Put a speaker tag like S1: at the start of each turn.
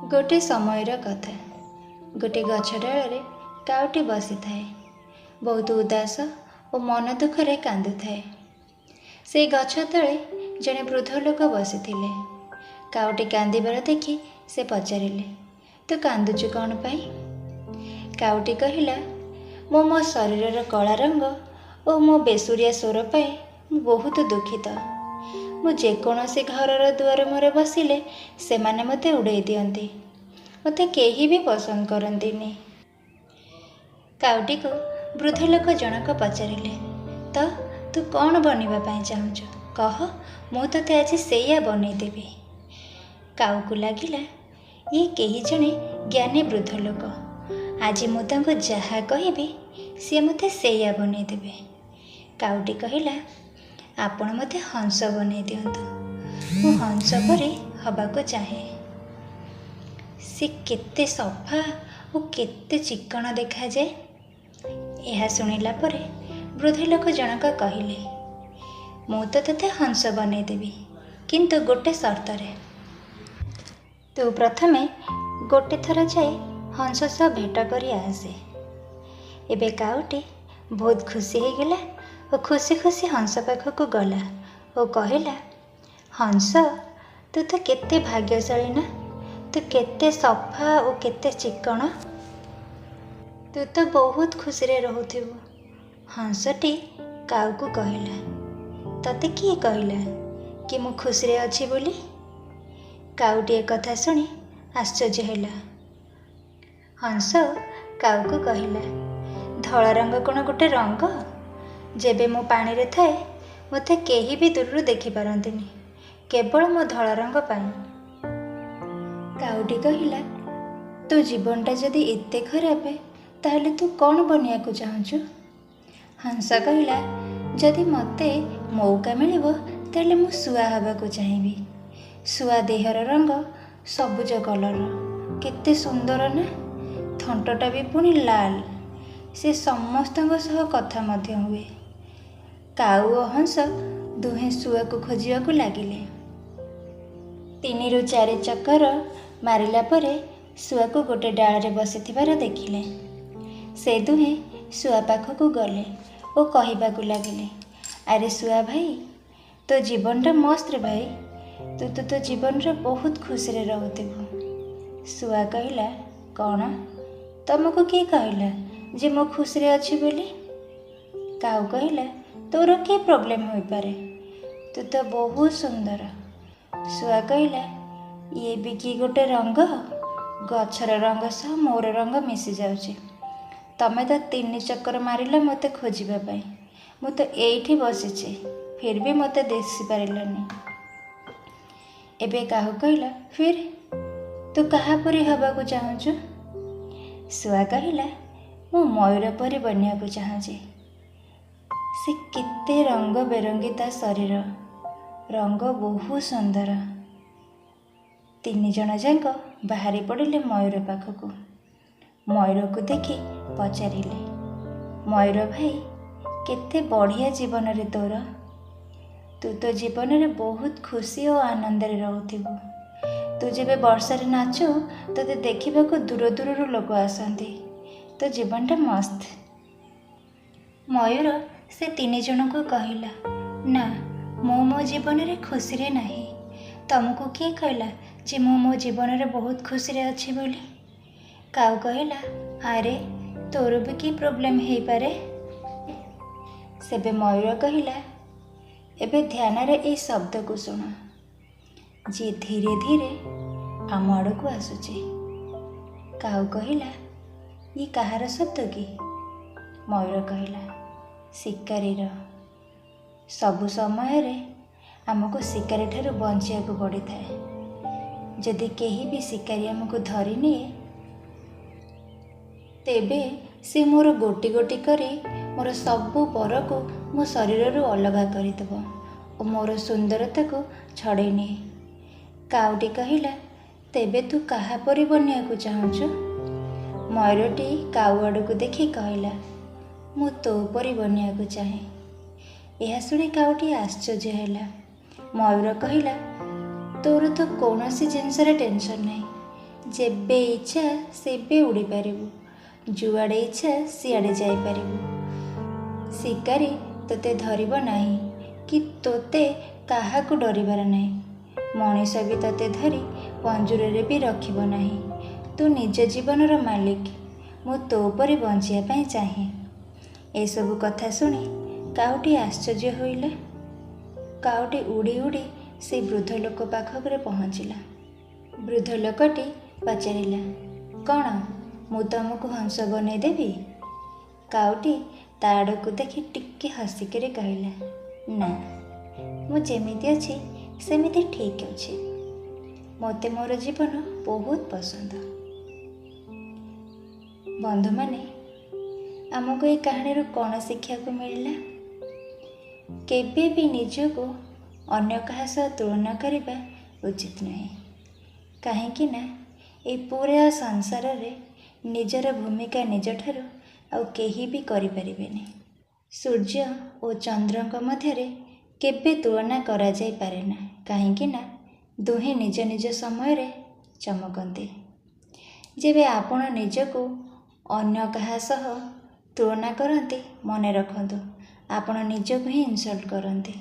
S1: गोटे समयर कथा। गोटे गछ डाଳରେ काउटी बसी थाए। बहुत उदास और मन दुखरे कांदुथाए। से गछ तले जड़े वृद्ध लोक बसीथिले। काउटी कांदिबार देखि से पचारिले, तू कांदुचु कौन पाई? काउटी कहिला, मो शरीर कला रंग और मो बेसुरिया स्वर पाए मु बहुत दुखित। मु जेकोसी घर दुआर मुहरे बसिले से माने मते उड़ाई दियंती। मते केही भी पसंद करंतीनी। काउटी को वृद्ध लोक जनक पचारिले, तो तू कौन बनिबा पाई चाहुचु कह, मु तते आज सेया बनईदेवी। काऊ को लागिला ये केही जणे ज्ञानी वृद्ध लोक। आज मु तांको जहा कहिबी सी मते सेया बनईदेवे। काउटी कहिला, आपण मते हंस बनई दियंतु, मु हंस परी हबाको चाहे। से केते सफा और केते चिक्कण देखा जाए। यह शुणिला परे वृद्ध लोक जनक कहिले, मु तो तते हंस बनई देवी, किंतु गोटे शर्तरे। तू प्रथमे गोटे थर जाए हंस सह भेट करी आसे। एबे काउटी बहुत खुशी हो गला और खुशी खुशी हंस पाखक गला और कहला, हंस तू तो केते भाग्यशाली ना, तू केते सफा और केते चिक्कण। तू तो बहुत खुशी रे रहूथिबु। हंसटी काऊ को कहला, तते किए कहला कि मु खुशी रे अछि बोली? काऊटी कथा सुनी आश्चर्य हैला। हंस काऊ को कहला, धला रंग कौन गोटे रंग? जेबे मो पानी रे थाए मते केही भी दूर देखि पारंतिनी, केवल मो धला रंग पाई। काऊटी कहिला, तो जीवनटा जदि एते खराब ताहले तू कौन बनिया को चाहूचु? हंस कहिला, जदि मते मौका मिलिबो ताहले मु सुआ हबा को चाहिबी। सुआ देहर रंग सबुज कलर, केते सुंदर ना, थंटटा भी पुणी लाल। से समस्तଙ୍କ सह कथा मध्य हुए। काऊ और हंस दुहें सुआ को खोजिया को लागिले। 3 ରୁ 4 चक्कर मारिला परे सुआ को गोटे डाल रे बसिथिबार देखिले। से दुहें सुआ पाखक गले और कहिबाकु लागिले, अरे सुआ भाई, तो जीवनटा मस्त रे भाई, तू तो जीवन रे बहुत खुशी रे रहूथिबु। सुआ कहिला, कौन तुमको किए कहला जे मो खुशी रे अछि बोली? काऊ कहिला, तोर के प्रॉब्लम होई पारे, तू तो बहुत सुंदर। सुआ कहिला, ये भी कि गोटे रंग? गछर रंग सह मोर रंग मिसी जाउची। तमे तो 3 चक्कर मारिला मते खोजिबा पाई, मु तो एठी बसिची, फिर भी मते देखि पारिलनी। एबे काहू कहिला, फिर तू कहा परी हबा को चाहूचु? सुआ कहिला, मु मयूर परी बनिया को चाहूची। से केते रंग बेरंगी ता शरीर, रंग बहुत सुंदर। 3 जण जाक बाहरी पड़िले मयूर पाखक। मयूर को देखि पचारिले, मयूर भाई, केते बढ़िया जीवन रे तोर। तू तो जीवन रे बहुत खुशी और आनंद रे रहूथिबु। तू जेबे वर्षा रे नाचु तते देखिबाको दूर दूर लोक आसंती। तो जीवनटा मस्त। मयूर से 3 जन को कहला, ना, मो जीवन रे खुशी रे नहीं। तुमको किए कहला जे मो जीवन रे बहुत खुशी रे अछि बोली? काऊ कहला, अरे तोर भी कि प्रॉब्लम हेई पारे? सेबे मयूर कहला, एबे ध्यान रे ए शब्द को सुन, जे धीरे धीरे आम आड़ को आसुची। काऊ कहला, ये कहार शब्द कि? मयूर कहला, शिकारीर। सबु समय रे आमको शिकारी ठारू बंचिया को पड़ी थाए। जदि केही भी शिकारी आमको धरी निए तेबे से मोर गोटी गोटी करी मोर सबु पर को मो शरीर रू अलगा करिदबो और मोर सुंदरता को छड़े निए। काउटी कहिला, तेबे तू कहा परी बनिया को चाहूचु? मयूरटी काऊ आड़ को देखि कहला, मु तो परी बनिया को चाहे। यह शुणी काउटी आश्चर्य हैला। मयूर कहिला, तोर तो कौन सी जिनसर टेंशन नहीं, ଯେବେ ଇଚ୍ଛା ସେବେ ଉଡ଼ିପାରିବୁ, ଯୁଆଡ଼େ ଇଚ୍ଛା ସିଆଡ଼େ ଯାଇପାରିବୁ। ଶିକାରୀ ତୋତେ ଧରିବ ନାହିଁ କି ତୋତେ କାହାକୁ ଡରିବାର ନାହିଁ। ମଣିଷ ବି ତୋତେ ଧରି ପଞ୍ଜୁରରେ ବି ରଖିବ ନାହିଁ। ତୁ ନିଜ ଜୀବନର ମାଲିକ। ମୁଁ ତୋ ପରି ବଞ୍ଚିବା ପାଇଁ ଚାହେଁ। ଏସବୁ କଥା ଶୁଣି କାଉଟି ଆଶ୍ଚର୍ଯ୍ୟ ହୋଇଲା। କାଉଟି ଉଡ଼ି ଉଡ଼ି ସେ ବୃଦ୍ଧ ଲୋକ ପାଖରେ ପହଞ୍ଚିଲା। ବୃଦ୍ଧ ଲୋକଟି ପଚାରିଲା, କ'ଣ ମୁଁ ତମକୁ ହଂସ ବନେଇଦେବି? କାଉଟି ତା ଆଡ଼କୁ ଦେଖି ଟିକେ ହସିକରି କହିଲା, ନା, ମୁଁ ଯେମିତି ଅଛି ସେମିତି ଠିକ୍ ଅଛି। ମୋତେ ମୋର ଜୀବନ ବହୁତ ପସନ୍ଦ। ବନ୍ଧୁମାନେ, ଆମକୁ ଏହି କାହାଣୀରୁ କ'ଣ ଶିଖିବାକୁ ମିଳିଲା? କେବେ ବି ନିଜକୁ ଅନ୍ୟ କାହା ସହ ତୁଳନା କରିବା ଉଚିତ ନୁହେଁ। କାହିଁକି ନା ଏହି ପୁରା ସଂସାରରେ ନିଜର ଭୂମିକା ନିଜଠାରୁ ଆଉ କେହି ବି କରିପାରିବେନି। ସୂର୍ଯ୍ୟ ଓ ଚନ୍ଦ୍ରଙ୍କ ମଧ୍ୟରେ କେବେ ତୁଳନା କରାଯାଇପାରେ ନା, କାହିଁକି ନା ଦୁହେଁ ନିଜ ନିଜ ସମୟରେ ଚମକନ୍ତି। ଯେବେ ଆପଣ ନିଜକୁ ଅନ୍ୟ କାହା ସହ ତୁଳନା କରନ୍ତି, ମନେ ରଖନ୍ତୁ ଆପଣ ନିଜକୁ ହିଁ ଇନସଲ୍ଟ କରନ୍ତି।